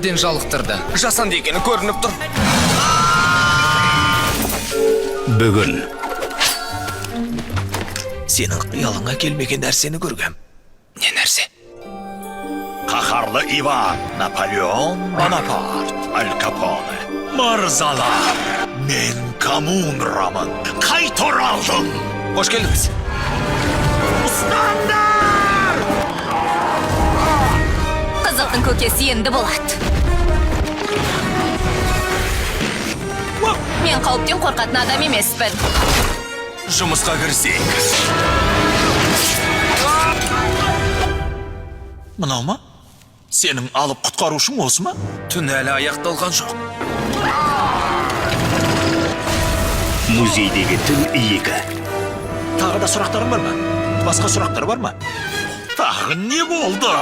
әбден жалықтырды. Жасанды екені көрініп тұр. Бүгін Сенің қиялыңа келмеген нәрсені көргем. Не нәрсе? Қаһарлы Иван, Наполеон Бонапарт, Аль Капоне. Мырзалар, мен коммунрамын. Қайта оралдым. Қош келдіңіз. Ұстаңдар! Қызықтың көкесі енді болады. Мен қауіптен қорқатын адам емеспін. Жұмысқа кірісейік. Мынау ма? Сенің алып құтқарушың осы ма? Түн әлі аяқталған жоқ. музейдегі түн 2. Тағы да сұрақтарың бар ма? Басқа сұрақтар бар ма? Тағы не болды?